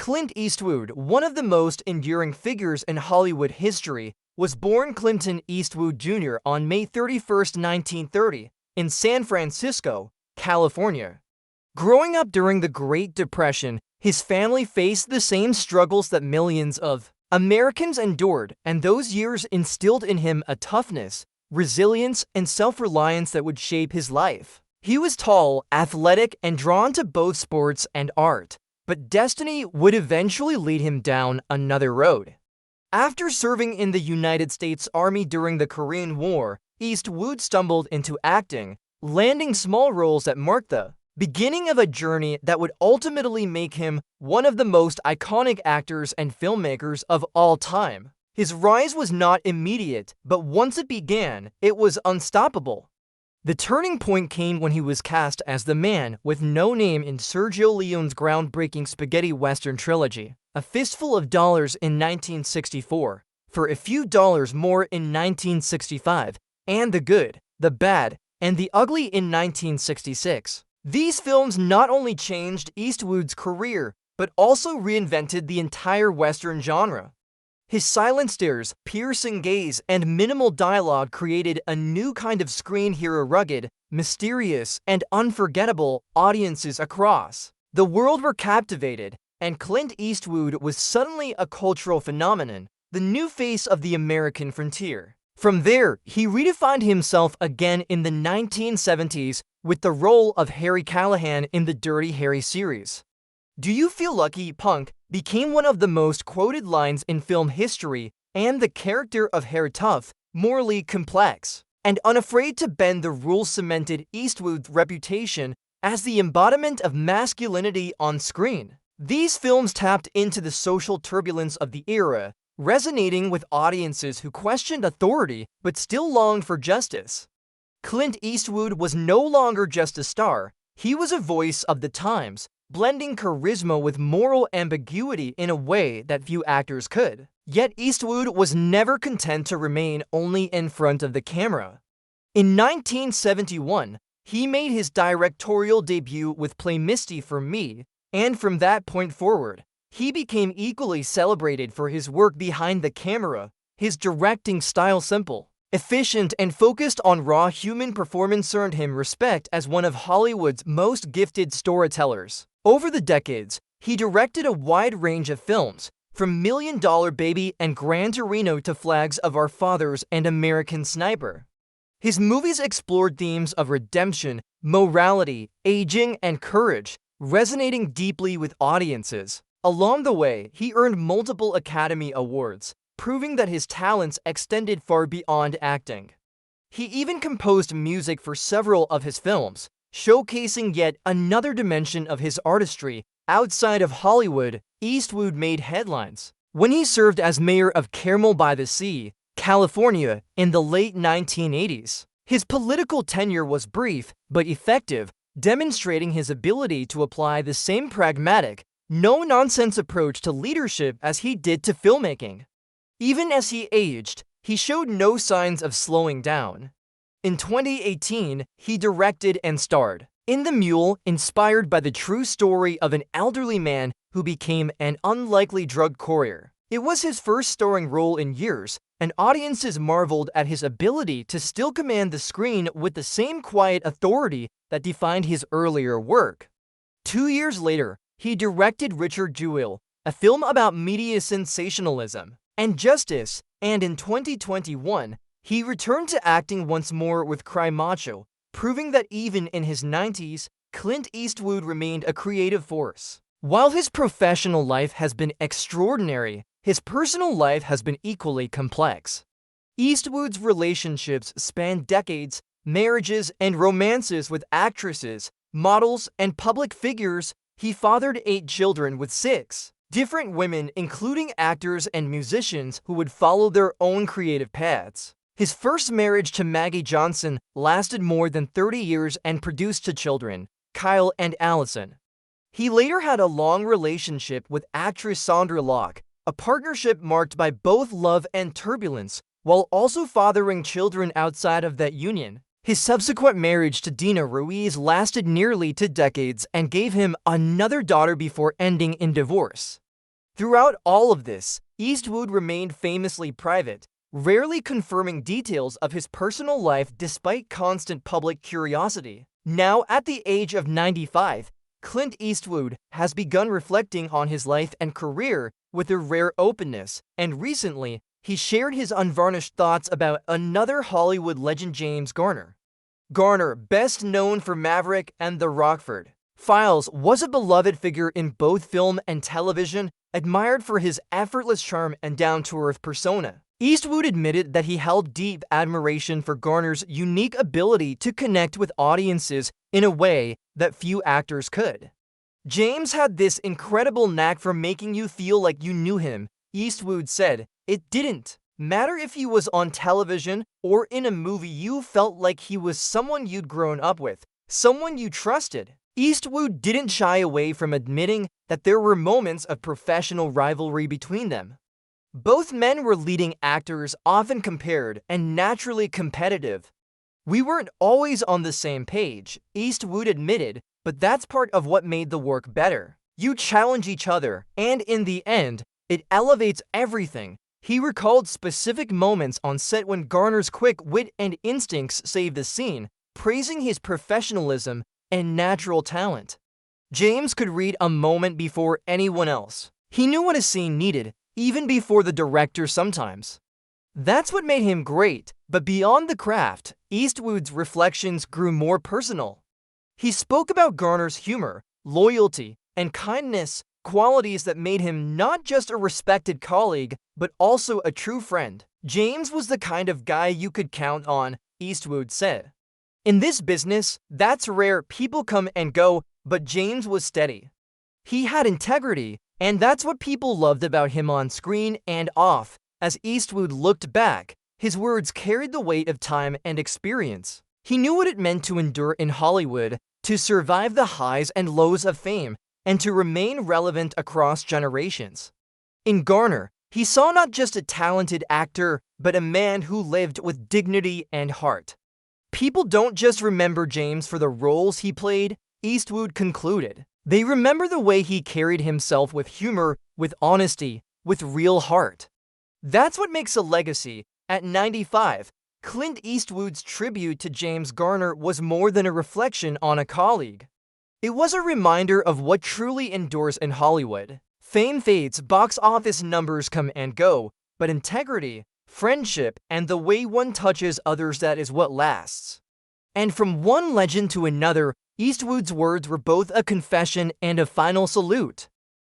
Clint Eastwood, one of the most enduring figures in Hollywood history, was born Clint Eastwood Jr. on May 31, 1930, in San Francisco, California. Growing up during the Great Depression, his family faced the same struggles that millions of Americans endured, and those years instilled in him a toughness, resilience, and self-reliance that would shape his life. He was tall, athletic, and drawn to both sports and art, but destiny would eventually lead him down another road. After serving in the United States Army during the Korean War, Eastwood stumbled into acting, landing small roles that marked the beginning of a journey that would ultimately make him one of the most iconic actors and filmmakers of all time. His rise was not immediate, but once it began, it was unstoppable. The turning point came when he was cast as the man with no name in Sergio Leone's groundbreaking spaghetti western trilogy, A Fistful of Dollars in 1964, For a Few Dollars More in 1965, and The Good, the Bad, and the Ugly in 1966. These films not only changed Eastwood's career, but also reinvented the entire Western genre. His silent stares, piercing gaze, and minimal dialogue created a new kind of screen hero, rugged, mysterious, and unforgettable. Audiences across the world were captivated, and Clint Eastwood was suddenly a cultural phenomenon, the new face of the American frontier. From there, he redefined himself again in the 1970s with the role of Harry Callahan in the Dirty Harry series. "Do you feel lucky, punk?" became one of the most quoted lines in film history, and the character of Harry, tough, morally complex, and unafraid to bend the rules, cemented Eastwood's reputation as the embodiment of masculinity on screen. These films tapped into the social turbulence of the era, resonating with audiences who questioned authority but still longed for justice. Clint Eastwood was no longer just a star, he was a voice of the times, blending charisma with moral ambiguity in a way that few actors could. Yet Eastwood was never content to remain only in front of the camera. In 1971, he made his directorial debut with Play Misty for Me, and from that point forward, he became equally celebrated for his work behind the camera. His directing style, simple, efficient, and focused on raw human performance, earned him respect as one of Hollywood's most gifted storytellers. Over the decades, he directed a wide range of films, from $1 Million Baby and Gran Torino to Flags of Our Fathers and American Sniper. His movies explored themes of redemption, morality, aging, and courage, resonating deeply with audiences. Along the way, he earned multiple Academy Awards, proving that his talents extended far beyond acting. He even composed music for several of his films, showcasing yet another dimension of his artistry. Outside of Hollywood, Eastwood made headlines when he served as mayor of Carmel by the Sea, California, in the late 1980s. His political tenure was brief but effective, demonstrating his ability to apply the same pragmatic, no-nonsense approach to leadership as he did to filmmaking. Even as he aged, he showed no signs of slowing down. In 2018, he directed and starred in The Mule, inspired by the true story of an elderly man who became an unlikely drug courier. It was his first starring role in years, and audiences marveled at his ability to still command the screen with the same quiet authority that defined his earlier work. 2 years later, he directed Richard Jewell, a film about media sensationalism and justice, and in 2021, he returned to acting once more with Cry Macho, proving that even in his 90s, Clint Eastwood remained a creative force. While his professional life has been extraordinary, his personal life has been equally complex. Eastwood's relationships span decades, marriages and romances with actresses, models, and public figures. He fathered 8 children with 6 different women, including actors and musicians who would follow their own creative paths. His first marriage to Maggie Johnson lasted more than 30 years and produced 2 children, Kyle and Allison. He later had a long relationship with actress Sandra Locke, a partnership marked by both love and turbulence, while also fathering children outside of that union. His subsequent marriage to Dina Ruiz lasted nearly 2 decades and gave him another daughter before ending in divorce. Throughout all of this, Eastwood remained famously private, rarely confirming details of his personal life despite constant public curiosity. Now, at the age of 95, Clint Eastwood has begun reflecting on his life and career with a rare openness, and recently, he shared his unvarnished thoughts about another Hollywood legend, James Garner. Garner, best known for Maverick and The Rockford Files, was a beloved figure in both film and television, admired for his effortless charm and down-to-earth persona. Eastwood admitted that he held deep admiration for Garner's unique ability to connect with audiences in a way that few actors could. James had this incredible knack for making you feel like you knew him, Eastwood said. It didn't matter if he was on television or in a movie, you felt like he was someone you'd grown up with, someone you trusted. Eastwood didn't shy away from admitting that there were moments of professional rivalry between them. Both men were leading actors, often compared, and naturally competitive. We weren't always on the same page, Eastwood admitted, but that's part of what made the work better. You challenge each other, and in the end, it elevates everything. He recalled specific moments on set when Garner's quick wit and instincts saved the scene, praising his professionalism and natural talent. James could read a moment before anyone else. He knew what a scene needed, even before the director sometimes. That's what made him great, but beyond the craft, Eastwood's reflections grew more personal. He spoke about Garner's humor, loyalty, and kindness, qualities that made him not just a respected colleague, but also a true friend. James was the kind of guy you could count on, Eastwood said. In this business, that's rare. People come and go, but James was steady. He had integrity, and that's what people loved about him on screen and off. As Eastwood looked back, his words carried the weight of time and experience. He knew what it meant to endure in Hollywood, to survive the highs and lows of fame, and to remain relevant across generations. In Garner, he saw not just a talented actor, but a man who lived with dignity and heart. People don't just remember James for the roles he played, Eastwood concluded. They remember the way he carried himself with humor, with honesty, with real heart. That's what makes a legacy. At 95, Clint Eastwood's tribute to James Garner was more than a reflection on a colleague. It was a reminder of what truly endures in Hollywood. Fame fades, box office numbers come and go, but integrity, friendship, and the way one touches others, that is what lasts. And from one legend to another, Eastwood's words were both a confession and a final salute.